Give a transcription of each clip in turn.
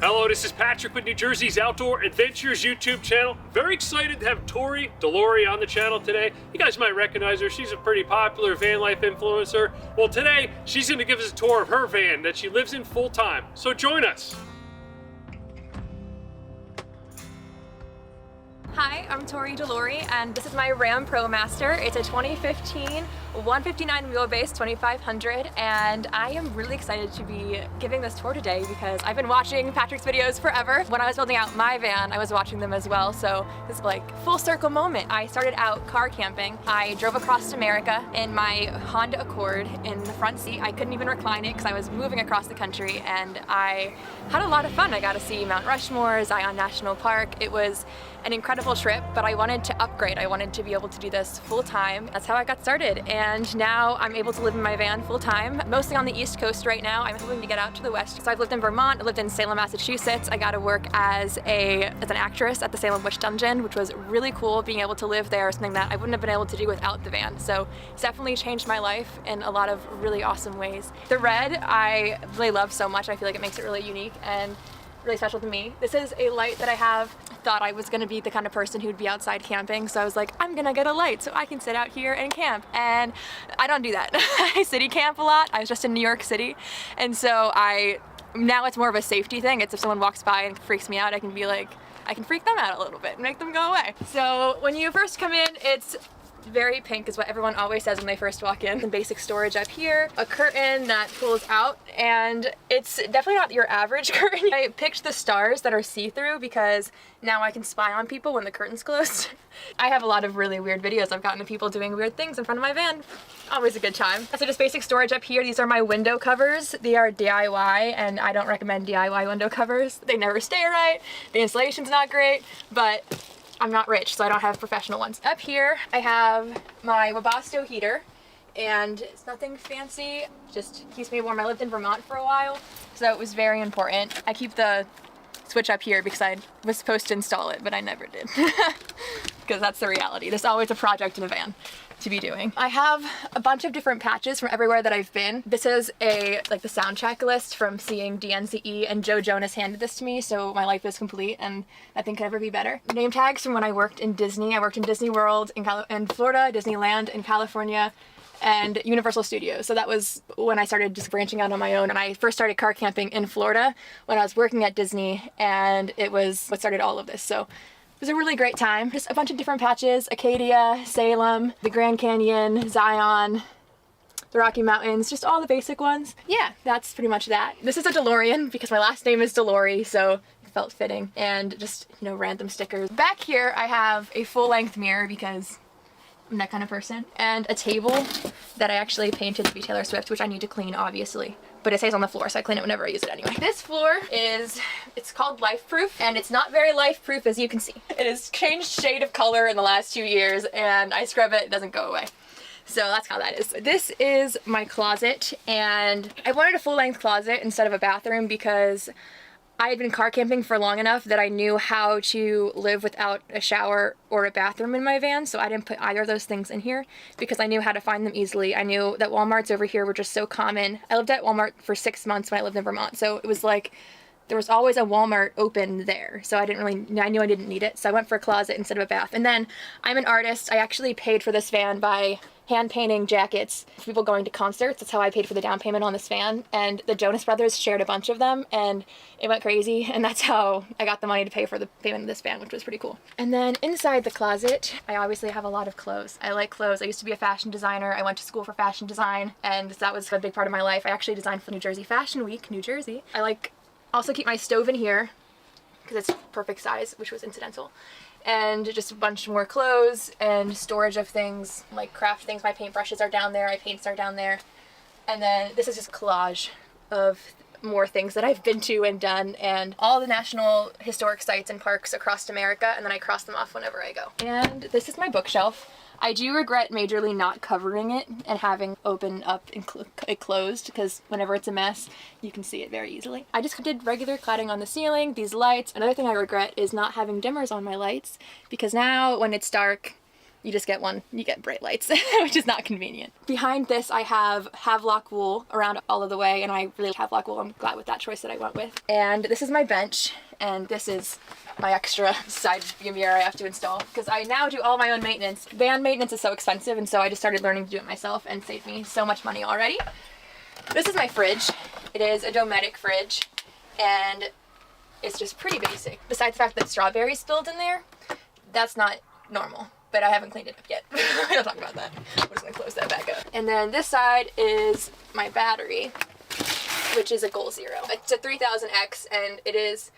Hello, this is Patrick with New Jersey's Outdoor Adventures YouTube channel. Very excited to have Tori Delury on the channel today. You guys might recognize her. She's a pretty popular van life influencer. Well, today she's going to give us a tour of her van that she lives in full time. So join us. Hi, I'm Tory Delury, and this is my RAM Promaster. It's a 2015 159 wheelbase 2500, and I am really excited to be giving this tour today because I've been watching Patrick's videos forever. When I was building out my van, I was watching them as well, so this is like full circle moment. I started out car camping. I drove across America in my Honda Accord in the front seat. I couldn't even recline it because I was moving across the country, and I had a lot of fun. I got to see Mount Rushmore, Zion National Park. It was an incredible trip, but I wanted to upgrade. I wanted to be able to do this full time. That's how I got started, and now I'm able to live in my van full time, mostly on the East Coast right now. I'm hoping to get out to the West. So I've lived in Vermont, I lived in Salem, Massachusetts. I got to work as an actress at the Salem Witch Dungeon, which was really cool. Being able to live there, something that I wouldn't have been able to do without the van. So it's definitely changed my life in a lot of really awesome ways. The red I really love so much. I feel like it makes it really unique and really special to me. This is a light that I have. Thought I was gonna be the kind of person who'd be outside camping, so I was like, I'm gonna get a light so I can sit out here and camp. And I don't do that. I city camp a lot. I was just in New York City, and so now it's more of a safety thing. It's if someone walks by and freaks me out, I can be like, I can freak them out a little bit and make them go away. So when you first come in, it's very pink is what everyone always says when they first walk in. Some basic storage up here, a curtain that pulls out, and it's definitely not your average curtain. I picked the stars that are see-through because now I can spy on people when the curtain's closed. I have a lot of really weird videos I've gotten of people doing weird things in front of my van. Always a good time. So just basic storage up here. These are my window covers. They are DIY, and I don't recommend DIY window covers. They never stay right. The insulation's not great, but I'm not rich, so I don't have professional ones. Up here, I have my Webasto heater, and it's nothing fancy, just keeps me warm. I lived in Vermont for a while, so it was very important. I keep the switch up here because I was supposed to install it, but I never did. Because that's the reality. There's always a project in a van to be doing. I have a bunch of different patches from everywhere that I've been. This is like the sound checklist from seeing DNCE, and Joe Jonas handed this to me, so my life is complete and nothing could ever be better. Name tags from when I worked in Disney. I worked in Disney World in Florida, Disneyland in California, and Universal Studios. So that was when I started just branching out on my own. And I first started car camping in Florida when I was working at Disney, and it was what started all of this. So it was a really great time. Just a bunch of different patches: Acadia, Salem, the Grand Canyon, Zion, the Rocky Mountains, just all the basic ones. Yeah, that's pretty much that. This is a DeLorean because my last name is Delury, so it felt fitting. And just, you know, random stickers. Back here I have a full-length mirror because I'm that kind of person, and a table that I actually painted to be Taylor Swift, which I need to clean, obviously. But it stays on the floor, so I clean it whenever I use it anyway. This floor it's called Life Proof, and it's not very life proof, as you can see. It has changed shade of color in the last 2 years, and I scrub it, it doesn't go away. So that's how that is. This is my closet, and I wanted a full-length closet instead of a bathroom because I had been car camping for long enough that I knew how to live without a shower or a bathroom in my van, so I didn't put either of those things in here because I knew how to find them easily. I knew that Walmarts over here were just so common. I lived at Walmart for 6 months when I lived in Vermont, so it was like there was always a Walmart open there, so I knew I didn't need it, so I went for a closet instead of a bath. And then I'm an artist. I actually paid for this van by hand painting jackets for people going to concerts. That's how I paid for the down payment on this van, and the Jonas Brothers shared a bunch of them, and it went crazy, and that's how I got the money to pay for the payment of this van, which was pretty cool. And then inside the closet, I obviously have a lot of clothes. I like clothes. I used to be a fashion designer. I went to school for fashion design, and that was a big part of my life. I actually designed for New Jersey Fashion Week, New Jersey. I also keep my stove in here because it's perfect size, which was incidental. And just a bunch more clothes and storage of things, like craft things. My paintbrushes are down there, my paints are down there. And then this is just a collage of more things that I've been to and done, and all the national historic sites and parks across America, and then I cross them off whenever I go. And this is my bookshelf. I do regret majorly not covering it and having open up and it closed, because whenever it's a mess, you can see it very easily. I just did regular cladding on the ceiling, these lights. Another thing I regret is not having dimmers on my lights, because now when it's dark, you just get one, you get bright lights, which is not convenient. Behind this, I have Havelock wool around all of the way, and I really Havelock wool. I'm glad with that choice that I went with. And this is my bench, and this is my extra side view mirror I have to install because I now do all my own maintenance. Van maintenance is so expensive, and so I just started learning to do it myself and saved me so much money already. This is my fridge. It is a Dometic fridge, and it's just pretty basic. Besides the fact that strawberries spilled in there, that's not normal, but I haven't cleaned it up yet. I don't talk about that. I'm just gonna close that back up. And then this side is my battery, which is a Goal Zero. It's a 3000X, and it is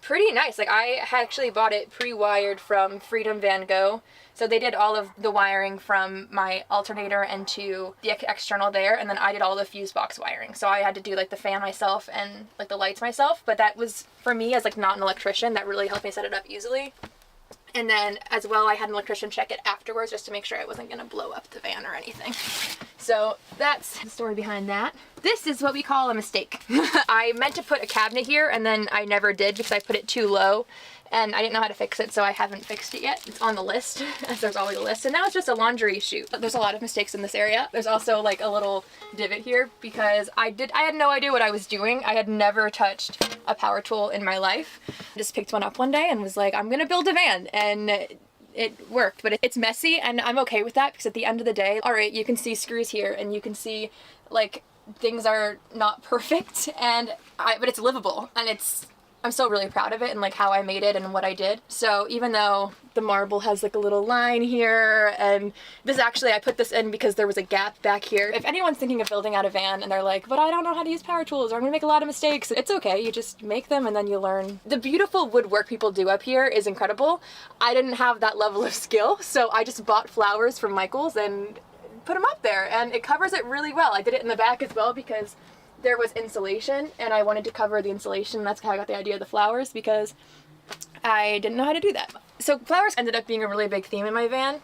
pretty nice. Like, I had actually bought it pre-wired from Freedom Van Gogh. So they did all of the wiring from my alternator and to the external there, and then I did all the fuse box wiring. So I had to do like the fan myself and like the lights myself, but that was, for me as like not an electrician, that really helped me set it up easily. And then as well, I had an electrician check it afterwards just to make sure I wasn't gonna blow up the van or anything. So that's the story behind that. This is what we call a mistake. I meant to put a cabinet here, and then I never did because I put it too low, and I didn't know how to fix it, so I haven't fixed it yet. It's on the list, as there's always a list. And now it's just a laundry chute. There's a lot of mistakes in this area. There's also like a little divot here because I had no idea what I was doing. I had never touched a power tool in my life. I just picked one up one day and was like, I'm gonna build a van, and it worked, but it's messy, and I'm okay with that because at the end of the day, all right, you can see screws here, and you can see like things are not perfect, but it's livable, and I'm still really proud of it and like how I made it and what I did. So even though the marble has like a little line here, and this actually, I put this in because there was a gap back here. If anyone's thinking of building out a van and they're like, but I don't know how to use power tools, or I'm gonna make a lot of mistakes, it's okay, you just make them and then you learn. The beautiful woodwork people do up here is incredible. I didn't have that level of skill, so I just bought flowers from Michael's and put them up there, and it covers it really well. I did it in the back as well because there was insulation, and I wanted to cover the insulation. That's how I got the idea of the flowers, because I didn't know how to do that. So flowers ended up being a really big theme in my van.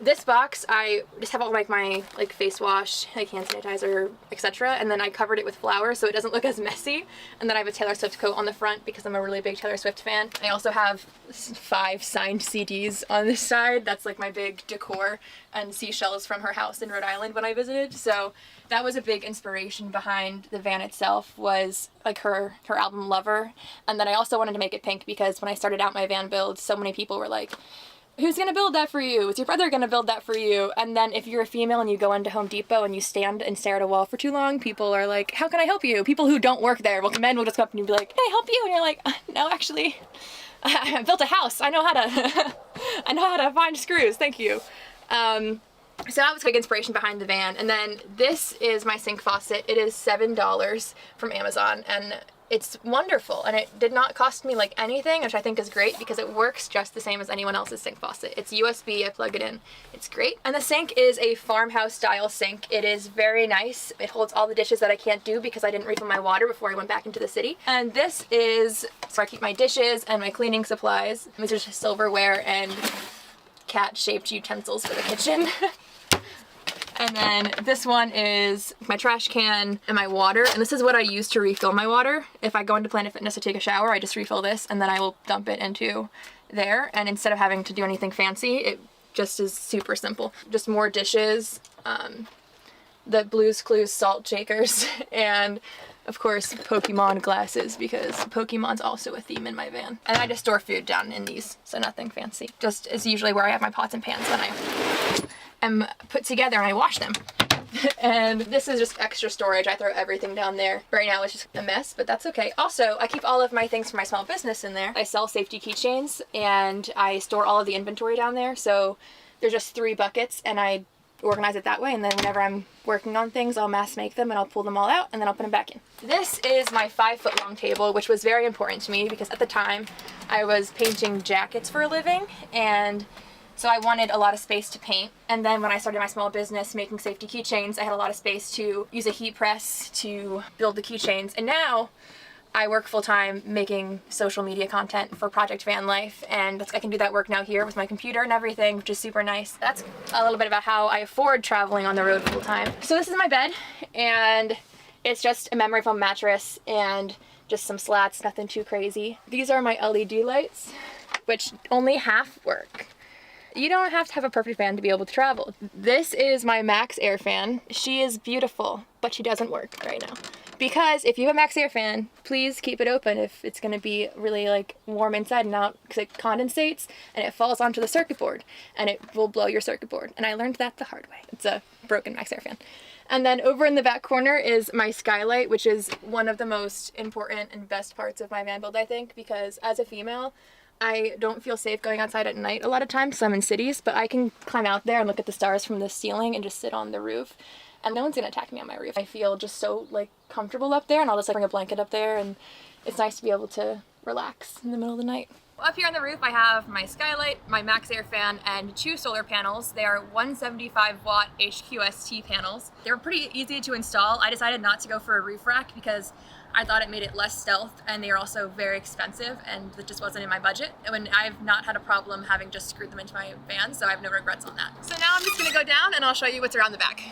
This box, I just have all like my like face wash, like hand sanitizer, etc. And then I covered it with flowers so it doesn't look as messy. And then I have a Taylor Swift coat on the front because I'm a really big Taylor Swift fan. I also have 5 signed CDs on this side. That's like my big decor, and seashells from her house in Rhode Island when I visited. So that was a big inspiration behind the van itself, was like her album Lover. And then I also wanted to make it pink because when I started out my van build, so many people were like, who's gonna build that for you? Is your brother gonna build that for you? And then if you're a female and you go into Home Depot and you stand and stare at a wall for too long, people are like, how can I help you? People who don't work there, well, men will just come up and be like, can I help you? And you're like, no, actually, I built a house. I know how to, I know how to find screws. Thank you. So that was a big inspiration behind the van. And then this is my sink faucet. It is $7 from Amazon, and it's wonderful, and it did not cost me like anything, which I think is great because it works just the same as anyone else's sink faucet. It's USB, I plug it in, it's great. And the sink is a farmhouse style sink. It is very nice. It holds all the dishes that I can't do because I didn't refill my water before I went back into the city. And this is so I keep my dishes and my cleaning supplies. These are just silverware and cat-shaped utensils for the kitchen. And then this one is my trash can and my water. And this is what I use to refill my water. If I go into Planet Fitness to take a shower, I just refill this and then I will dump it into there. And instead of having to do anything fancy, it just is super simple. Just more dishes, the Blue's Clues salt shakers, and of course Pokemon glasses, because Pokemon's also a theme in my van. And I just store food down in these, so nothing fancy. Just is usually where I have my pots and pans that I am put together and I wash them. And this is just extra storage. I throw everything down there. Right now it's just a mess, but that's okay. Also, I keep all of my things for my small business in there. I sell safety keychains and I store all of the inventory down there. So there's just 3 buckets and I organize it that way, and then whenever I'm working on things, I'll mass make them and I'll pull them all out and then I'll put them back in. This is my 5-foot long table, which was very important to me because at the time I was painting jackets for a living, and so I wanted a lot of space to paint. And then when I started my small business making safety keychains, I had a lot of space to use a heat press to build the keychains. And now I work full-time making social media content for Project Van Life, and I can do that work now here with my computer and everything, which is super nice. That's a little bit about how I afford traveling on the road full-time. So this is my bed, and it's just a memory foam mattress and just some slats, nothing too crazy. These are my LED lights, which only half work. You don't have to have a perfect fan to be able to travel. This is my Max Air fan. She is beautiful, but she doesn't work right now. Because if you have a Max Air fan, please keep it open if it's gonna be really like warm inside and out, because it condensates and it falls onto the circuit board and it will blow your circuit board. And I learned that the hard way. It's a broken Max Air fan. And then over in the back corner is my skylight, which is one of the most important and best parts of my van build, I think, because as a female, I don't feel safe going outside at night a lot of times, so I'm in cities, but I can climb out there and look at the stars from the ceiling and just sit on the roof, and no one's gonna attack me on my roof. I feel just so like comfortable up there, and I'll just like bring a blanket up there, and it's nice to be able to relax in the middle of the night. Up here on the roof, I have my skylight, my Max Air fan, and 2 solar panels. They are 175 watt HQST panels. They were pretty easy to install. I decided not to go for a roof rack because I thought it made it less stealth, and they are also very expensive, and it just wasn't in my budget. And I've not had a problem having just screwed them into my van, so I have no regrets on that. So now I'm just gonna go down and I'll show you what's around the back.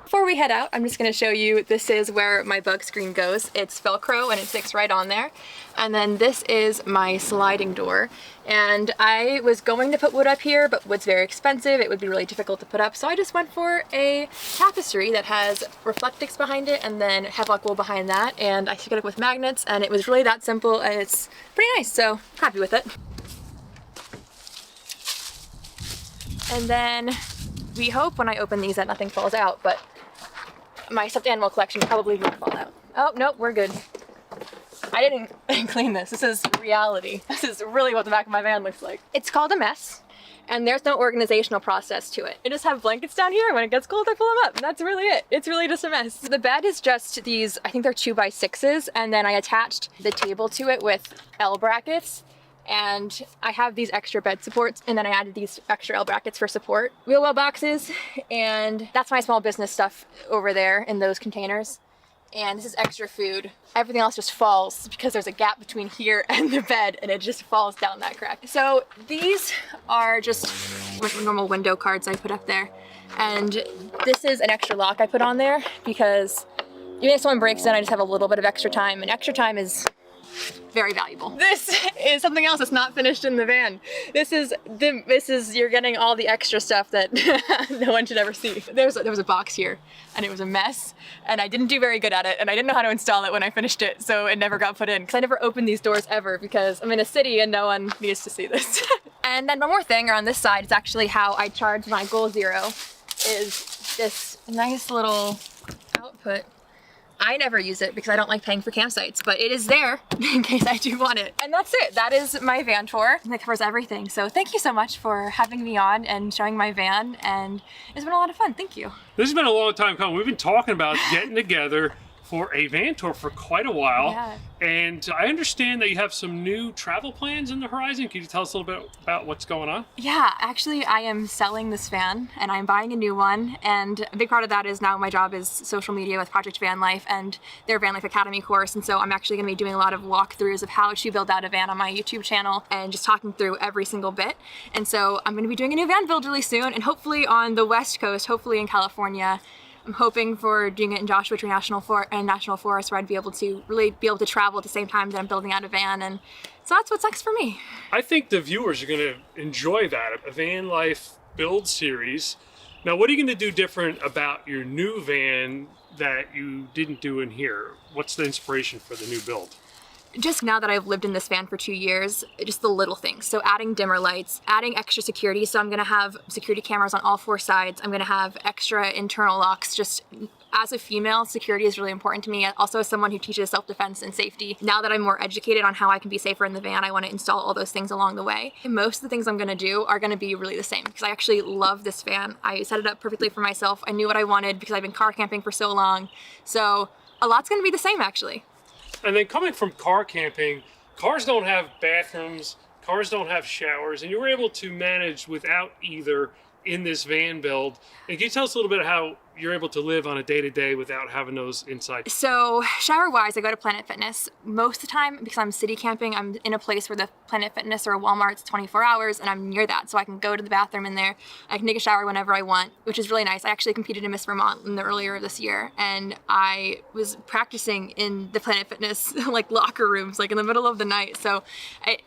Before we head out, I'm just gonna show you, this is where my bug screen goes. It's Velcro and it sticks right on there. And then this is my sliding door. And I was going to put wood up here, but wood's very expensive. It would be really difficult to put up. So I just went for a tapestry that has Reflectix behind it and then hemlock wool behind that. And I took it up with magnets, and it was really that simple, and it's pretty nice, so happy with it. And then we hope when I open these that nothing falls out, but my stuffed animal collection probably will fall out. Oh, nope, we're good. I didn't clean this. This is reality. This is really what the back of my van looks like. It's called a mess, and there's no organizational process to it. I just have blankets down here. When it gets cold, I pull them up, and that's really it. It's really just a mess. The bed is just these, I think they're 2x6s, and then I attached the table to it with L brackets. And I have these extra bed supports, and then I added these extra L brackets for support. Wheel well boxes, and that's my small business stuff over there in those containers. And this is extra food. Everything else just falls because there's a gap between here and the bed, and it just falls down that crack. So these are just normal window cards I put up there. And this is an extra lock I put on there because even if someone breaks in, I just have a little bit of extra time, and extra time is very valuable. This is something else that's not finished in the van. This is you're getting all the extra stuff that no one should ever see. There was a box here, and it was a mess, and I didn't do very good at it, and I didn't know how to install it when I finished it, so it never got put in, because I never opened these doors ever, because I'm in a city and no one needs to see this. And then one more thing around this side is actually how I charge my Goal Zero, is this nice little output. I never use it because I don't like paying for campsites, but it is there in case I do want it. And that's it. That is my van tour. And that covers everything. So thank you so much for having me on and showing my van, and it's been a lot of fun. Thank you. This has been a long time coming. We've been talking about getting together for a van tour for quite a while. Yeah. And I understand that you have some new travel plans in the horizon. Can you tell us a little bit about what's going on? Yeah, actually I am selling this van and I'm buying a new one, and a big part of that is now my job is social media with Project VanLife and their VanLife Academy course, and so I'm actually going to be doing a lot of walkthroughs of how to build out a van on my YouTube channel and just talking through every single bit. And so I'm going to be doing a new van build really soon, and hopefully on the West Coast, hopefully in California. I'm hoping for doing it in Joshua Tree National Forest, where I'd be able to really be able to travel at the same time that I'm building out a van, and so that's what's next for me. I think the viewers are going to enjoy that, a van life build series. Now, what are you going to do different about your new van that you didn't do in here? What's the inspiration for the new build? Just now that I've lived in this van for 2 years, just the little things. So adding dimmer lights, adding extra security. So I'm gonna have security cameras on all 4 sides. I'm gonna have extra internal locks. Just as a female, security is really important to me. Also, as someone who teaches self-defense and safety, now that I'm more educated on how I can be safer in the van, I wanna install all those things along the way. And most of the things I'm gonna do are gonna be really the same, because I actually love this van. I set it up perfectly for myself. I knew what I wanted because I've been car camping for so long. So a lot's gonna be the same, actually. And then coming from car camping, cars don't have bathrooms, cars don't have showers, and you were able to manage without either in this van build. And can you tell us a little bit how you're able to live on a day-to-day without having those inside? So shower-wise, I go to Planet Fitness most of the time because I'm city camping. I'm in a place where the Planet Fitness or Walmart's 24 hours, and I'm near that, so I can go to the bathroom in there. I can take a shower whenever I want, which is really nice. I actually competed in Miss Vermont earlier this year, and I was practicing in the Planet Fitness like locker rooms, like in the middle of the night. So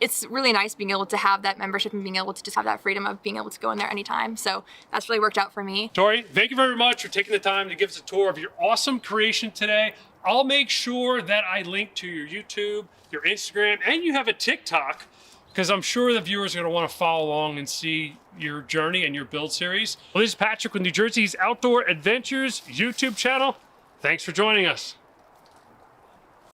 it's really nice being able to have that membership and being able to just have that freedom of being able to go in there anytime. So that's really worked out for me. Tori, thank you very much for taking the time to give us a tour of your awesome creation today. I'll make sure that I link to your YouTube, your Instagram, and you have a TikTok, because I'm sure the viewers are going to want to follow along and see your journey and your build series. Well, this is Patrick with New Jersey's Outdoor Adventures YouTube channel. Thanks for joining us.